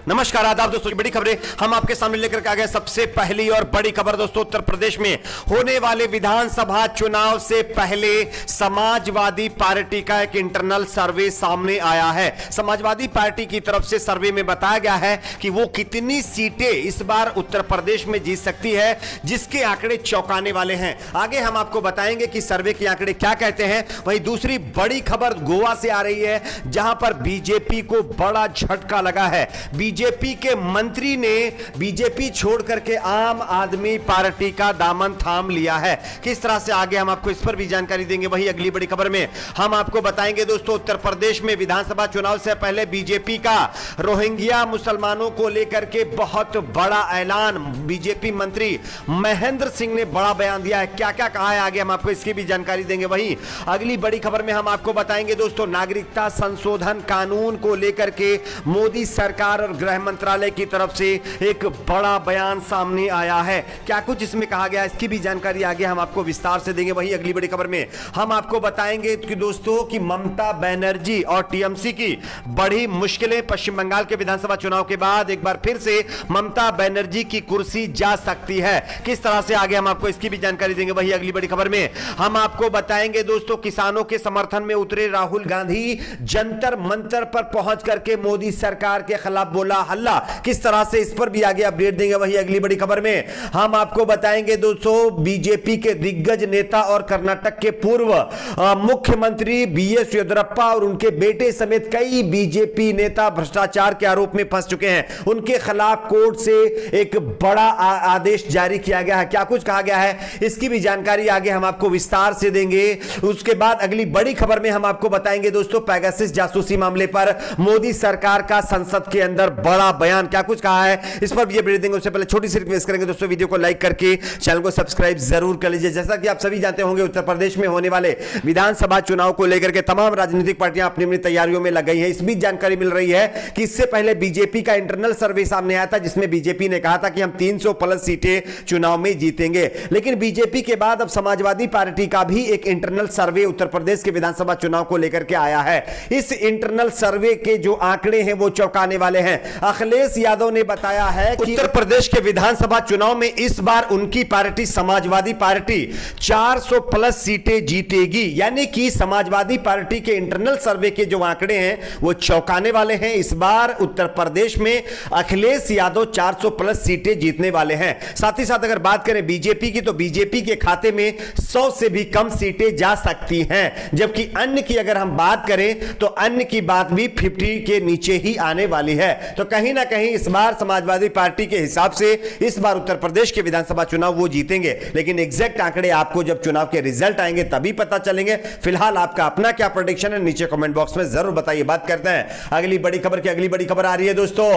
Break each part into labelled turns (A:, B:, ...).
A: नमस्कार आदाब दोस्तों, बड़ी खबरें हम आपके सामने लेकर आ गए। सबसे पहली और बड़ी खबर दोस्तों, उत्तर प्रदेश में होने वाले विधानसभा चुनाव से पहले समाजवादी पार्टी का एक इंटरनल सर्वे सामने आया है। समाजवादी पार्टी की तरफ से सर्वे में बताया गया है कि वो कितनी सीटें इस बार उत्तर प्रदेश में जीत सकती है, जिसके आंकड़े चौंकाने वाले हैं। आगे हम आपको बताएंगे कि सर्वे के आंकड़े क्या कहते हैं। वहीं दूसरी बड़ी खबर गोवा से आ रही है, जहां पर बीजेपी को बड़ा झटका लगा है। बीजेपी के मंत्री ने बीजेपी छोड़ करके आम आदमी पार्टी का दामन थाम लिया है। किस तरह से, आगे हम आपको इस पर भी जानकारी देंगे। वही अगली बड़ी खबर में हम आपको बताएंगे दोस्तों, उत्तर प्रदेश में विधानसभा चुनाव से पहले बीजेपी का रोहिंग्या मुसलमानों को लेकर के बहुत बड़ा ऐलान। बीजेपी मंत्री महेंद्र सिंह ने बड़ा बयान दिया है। क्या क्या कहा है, आगे हम आपको इसकी भी जानकारी देंगे। वही अगली बड़ी खबर में हम आपको बताएंगे दोस्तों, नागरिकता संशोधन कानून को लेकर के मोदी सरकार और गृह मंत्रालय की तरफ से एक बड़ा बयान सामने आया है। क्या कुछ इसमें कहा गया, इसकी भी जानकारी आगे हम आपको विस्तार से देंगे। वहीं अगली बड़ी खबर में हम आपको बताएंगे कि दोस्तों कि ममता बनर्जी और टीएमसी की बड़ी मुश्किलें। पश्चिम बंगाल के विधानसभा चुनाव के बाद एक बार फिर से ममता बनर्जी की कुर्सी जा सकती है। किस तरह से, आगे हम आपको इसकी भी जानकारी देंगे। वहीं अगली बड़ी खबर में हम आपको बताएंगे दोस्तों, किसानों के समर्थन में उतरे राहुल गांधी, जंतर मंतर पर पहुंच करके मोदी सरकार के खिलाफ बोला हल्ला। किस तरह से, इस पर भी आगे अपडेट देंगे। वही अगली बड़ी खबर में हम आपको बताएंगे दोस्तों, बीजेपी के दिग्गज नेता और कर्नाटक के पूर्व मुख्यमंत्री बीएस येदियुरप्पा और उनके बेटे समेत कई बीजेपी नेता भ्रष्टाचार के आरोप में फंस चुके हैं। उनके खिलाफ कोर्ट से एक बड़ा आदेश जारी किया गया है। क्या कुछ कहा गया है, इसकी भी जानकारी आगे हम आपको विस्तार से देंगे। उसके बाद अगली बड़ी खबर में हम आपको बताएंगे दोस्तों, पेगासस जासूसी मामले पर मोदी सरकार का संसद के अंदर बड़ा बयान। क्या कुछ कहा है, इस पर भी अपडेट देंगे। उससे पहले छोटी सी रिक्वेस्ट करेंगे दोस्तों, वीडियो को लाइक करके चैनल को सब्सक्राइब जरूर कर लीजिए। जैसा कि आप सभी जानते होंगे, उत्तर प्रदेश में होने वाले विधानसभा चुनाव को लेकर के तमाम राजनीतिक पार्टियां अपनी अपनी तैयारियों में लग गई हैं। इस बीच जानकारी मिल रही है कि इससे पहले बीजेपी का इंटरनल सर्वे सामने आया था, जिसमें बीजेपी ने कहा था कि हम 300 प्लस सीटें चुनाव में जीतेंगे। लेकिन बीजेपी के बाद अब समाजवादी पार्टी का भी एक इंटरनल सर्वे उत्तर प्रदेश के विधानसभा चुनाव को लेकर के आया है। इस इंटरनल सर्वे के जो आंकड़े हैं वो चौंकाने वाले हैं। अखिलेश यादव ने बताया है कि उत्तर प्रदेश के विधानसभा चुनाव में इस बार उनकी पार्टी समाजवादी पार्टी 400 प्लस सीटें जीतेगी। यानी कि समाजवादी पार्टी के इंटरनल सर्वे के जो आंकड़े हैं वो चौंकाने वाले हैं। इस बार उत्तर प्रदेश में अखिलेश यादव 400 प्लस सीटें जीतने वाले हैं। साथ ही साथ अगर बात करें बीजेपी की, तो बीजेपी के खाते में 100 से भी कम सीटें जा सकती हैं। जबकि अन्य की अगर हम बात करें तो अन्य की बात भी 50 के नीचे ही आने वाली है। तो कहीं ना कहीं इस बार समाजवादी पार्टी के हिसाब से इस बार उत्तर प्रदेश के विधानसभा चुनाव वो जीतेंगे। लेकिन एग्जैक्ट आंकड़े आपको जब चुनाव के रिजल्ट आएंगे तभी पता चलेंगे। फिलहाल आपका अपना क्या प्रेडिक्शन है, नीचे कमेंट बॉक्स में जरूर बताइए। बात करते हैं अगली बड़ी खबर की। अगली बड़ी खबर आ रही है दोस्तों,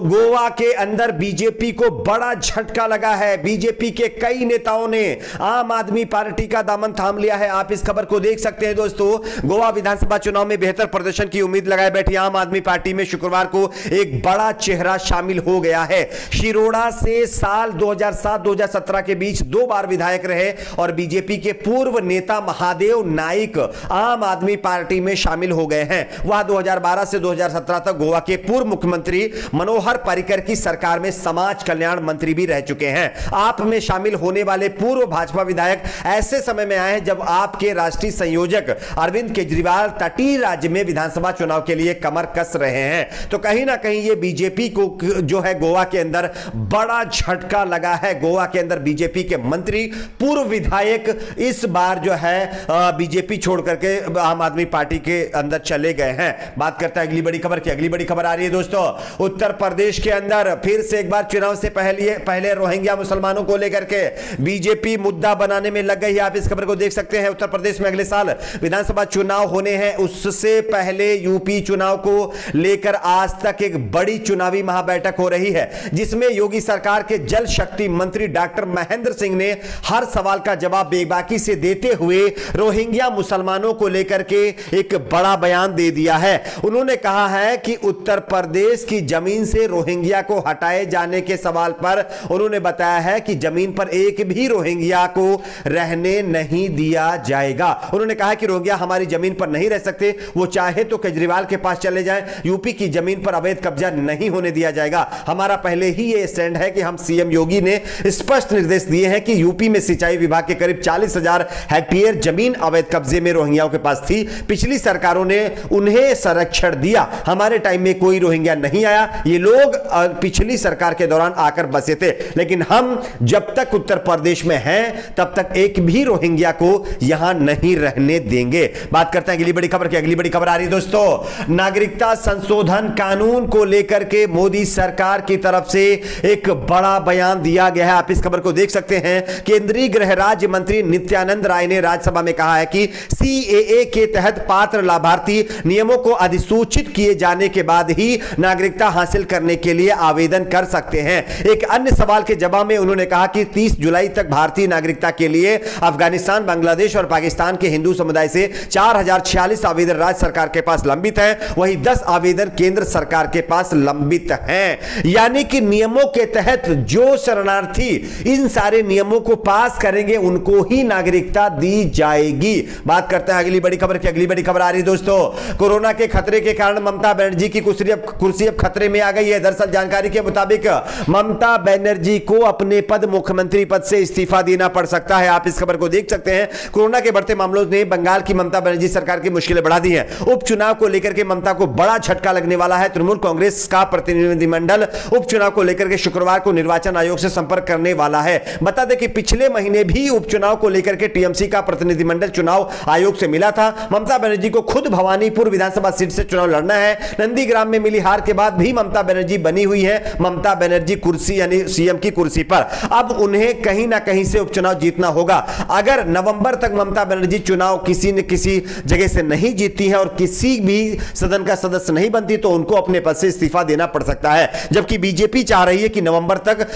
A: गोवा के अंदर बीजेपी को बड़ा झटका लगा है। बीजेपी के कई नेताओं ने आम आदमी पार्टी का दामन थाम लिया है। आप इस खबर को देख सकते हैं दोस्तों। गोवा विधानसभा चुनाव में बेहतर प्रदर्शन की उम्मीद लगाए बैठी आम आदमी पार्टी में शुक्रवार को एक बड़ा चेहरा शामिल हो गया है। शिरोडा से साल 2007-2017 के बीच 2 बार विधायक रहे और बीजेपी के पूर्व नेता महादेव नाइक आम आदमी पार्टी में शामिल हो गए हैं। वह 2012 से 2017 तक गोवा के पूर्व मुख्यमंत्री मनोहर पर्रिकर की सरकार में समाज कल्याण मंत्री भी रह चुके हैं। आप में शामिल होने वाले पूर्व भाजपा विधायक ऐसे समय में आए हैं जब आपके राष्ट्रीय संयोजक अरविंद केजरीवाल तटीय राज्य में विधानसभा चुनाव के लिए कमर कस रहे हैं। तो कहीं ना कहीं ये बीजेपी को जो है गोवा के अंदर बड़ा झटका लगा है। गोवा के अंदर बीजेपी के मंत्री, पूर्व विधायक इस बार जो है बीजेपी छोड़ करके आम आदमी पार्टी के अंदर चले गए हैं। बात करते हैं अगली बड़ी खबर की। अगली बड़ी खबर आ रही है दोस्तों, उत्तर प्रदेश के अंदर फिर से एक बार चुनाव से पहले रोहिंग्या मुसलमानों को लेकर के बीजेपी मुद्दा बनाने में लग गई है। आप इस खबर को देख सकते हैं। उत्तर प्रदेश में अगले साल विधानसभा चुनाव होने हैं, उससे पहले यूपी चुनाव को लेकर आज तक एक बड़ी चुनावी महाबैठक हो रही है, जिसमें योगी सरकार के जल शक्ति मंत्री डॉक्टर महेंद्र सिंह ने हर सवाल का जवाब बेबाकी से देते हुए रोहिंग्या मुसलमानों को लेकर के एक बड़ा बयान दे दिया है। उन्होंने कहा है कि उत्तर प्रदेश की जमीन से रोहिंग्या को हटाए जाने के सवाल पर उन्होंने बताया है कि जमीन पर एक भी रोहिंग्या को रहने नहीं दिया जाएगा। उन्होंने कहा कि रोहिंग्या हमारी जमीन पर नहीं रह सकते, वो चाहे तो केजरीवाल के पास चले जाएं, यूपी की जमीन पर अवैध कब्जा कब्जा नहीं होने दिया जाएगा। हमारा पहले ही ये स्टैंड है कि हम सीएम योगी ने स्पष्ट निर्देश दिए हैं कि यूपी में सिंचाई विभाग के करीब 40,000 हेक्टेयर जमीन अवैध कब्जे में रोहिंग्याओं के पास थी। पिछली सरकारों ने उन्हें संरक्षण दिया, हमारे टाइम में कोई रोहिंग्या नहीं आया। ये लोग पिछली सरकार के दौरान आकर बसे थे, लेकिन हम जब तक उत्तर प्रदेश में हैं तब तक एक भी रोहिंग्या को यहां नहीं रहने देंगे। बात करते हैं अगली बड़ी खबर की। अगली बड़ी खबर आ रही दोस्तों, नागरिकता संशोधन कानून को लेकर के मोदी सरकार की तरफ से एक बड़ा बयान दिया गया है। आप इस खबर को देख सकते हैं। केंद्रीय गृह राज्य मंत्री नित्यानंद राय ने राज्यसभा में कहा है कि सीएए के तहत पात्र लाभार्थी नियमों को अधिसूचित किए जाने के बाद ही नागरिकता हासिल करने के लिए आवेदन कर सकते हैं। एक अन्य सवाल के जवाब में उन्होंने कहा कि 30 जुलाई तक भारतीय नागरिकता के लिए अफगानिस्तान, बांग्लादेश और पाकिस्तान के हिंदू समुदाय से 4046 आवेदन राज्य सरकार के पास लंबित हैं, वहीं 10 आवेदन केंद्र सरकार के पास लंबित हैं। यानी कि नियमों के तहत जो शरणार्थी इन सारे नियमों को पास करेंगे उनको ही नागरिकता दी जाएगी। बात करते हैं अगली बड़ी खबर की। अगली बड़ी खबर आ रही दोस्तों, कोरोना के खतरे के कारण ममता बनर्जी की कुर्सी अब खतरे में आ गई है। दरअसल जानकारी के मुताबिक ममता बनर्जी को अपने पद मुख्यमंत्री पद से इस्तीफा देना पड़ सकता है। आप इस खबर को देख सकते हैं। कोरोना के बढ़ते मामलों ने बंगाल की ममता बनर्जी सरकार की मुश्किलें बढ़ा दी हैं। उपचुनाव को लेकर के ममता को बड़ा झटका लगने वाला है। तृणमूल कांग्रेस का प्रतिनिधिमंडल उपचुनाव को लेकर के शुक्रवार को निर्वाचन आयोग से संपर्क करने वाला है। बता दें कि पिछले महीने भी उपचुनाव को लेकर के टीएमसी का प्रतिनिधिमंडल चुनाव आयोग से मिला था। ममता बनर्जी को खुद भवानीपुर विधानसभा सीट से चुनाव लड़ना है। नंदीग्राम में मिली हार के बाद भी ममता बनर्जी बनी हुई है ममता बनर्जी कुर्सी यानी सीएम की कुर्सी पर। अब उन्हें कहीं ना कहीं से उपचुनाव जीतना होगा। अगर नवंबर तक ममता बनर्जी चुनाव किसी न किसी जगह से नहीं जीतती है और किसी भी सदन का सदस्य नहीं बनती तो उनको अपने पद से इस्तीफा देना पड़ सकता है। जबकि बीजेपी चाह रही है कि नवंबर तक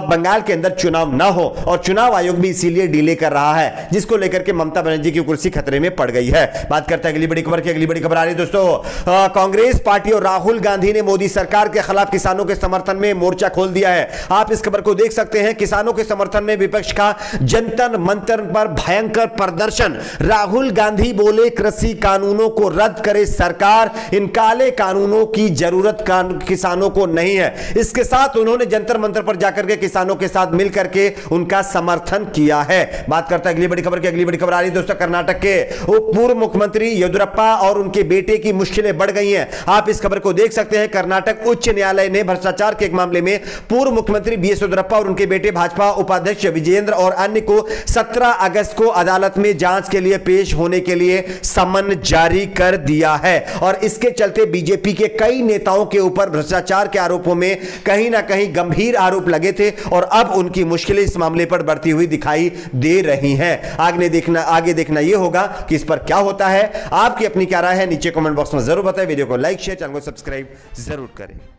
A: बंगाल के अंदर चुनाव ना हो और चुनाव आयोग भी इसीलिए डिले कर रहा है, जिसको लेकर के ममता बनर्जी की कुर्सी खतरे में पड़ गई है। बात करते हैं अगली बड़ी खबर की। अगली बड़ी खबर आ रही है दोस्तों, कांग्रेस पार्टी और राहुल गांधी ने मोदी सरकार के खिलाफ किसानों के समर्थन में मोर्चा खोल दिया है। आप इस खबर को देख सकते हैं। किसानों के समर्थन में विपक्ष का जंतर मंतर पर भयंकर प्रदर्शन। राहुल गांधी बोले कृषि कानूनों को रद्द करे सरकार, इन काले कानूनों की जरूरत किसानों को नहीं है। इसके साथ उन्होंने जंतर मंतर पर जाकर के किसानों के साथ मिलकर के उनका समर्थन किया है। बात करते हैं अगली बड़ी खबर की। अगली बड़ी खबर आ रही है दोस्तों, कर्नाटक के पूर्व मुख्यमंत्री येदियुरप्पा और उनके बेटे की मुश्किलें बढ़ गई हैं। आप इस खबर को देख सकते हैं। कर्नाटक उच्च न्यायालय ने भ्रष्टाचार के एक मामले में पूर्व मुख्यमंत्री बीएस येदियुरप्पा और उनके बेटे भाजपा उपाध्यक्ष विजयेंद्र और अन्य को 17 अगस्त को अदालत में जांच के लिए पेश होने के लिए समन जारी कर दिया है। और इसके चलते बीजेपी के कई नेताओं के ऊपर भ्रष्टाचार के आरोपों में कहीं ना कहीं गंभीर आरोप लगे थे और अब उनकी मुश्किलें इस मामले पर बढ़ती हुई दिखाई दे रही हैं। आगे देखना यह होगा कि इस पर क्या होता है। आपकी अपनी क्या राय है नीचे कमेंट बॉक्स में जरूर बताएं। वीडियो को लाइक शेयर, चैनल को सब्सक्राइब जरूर करें।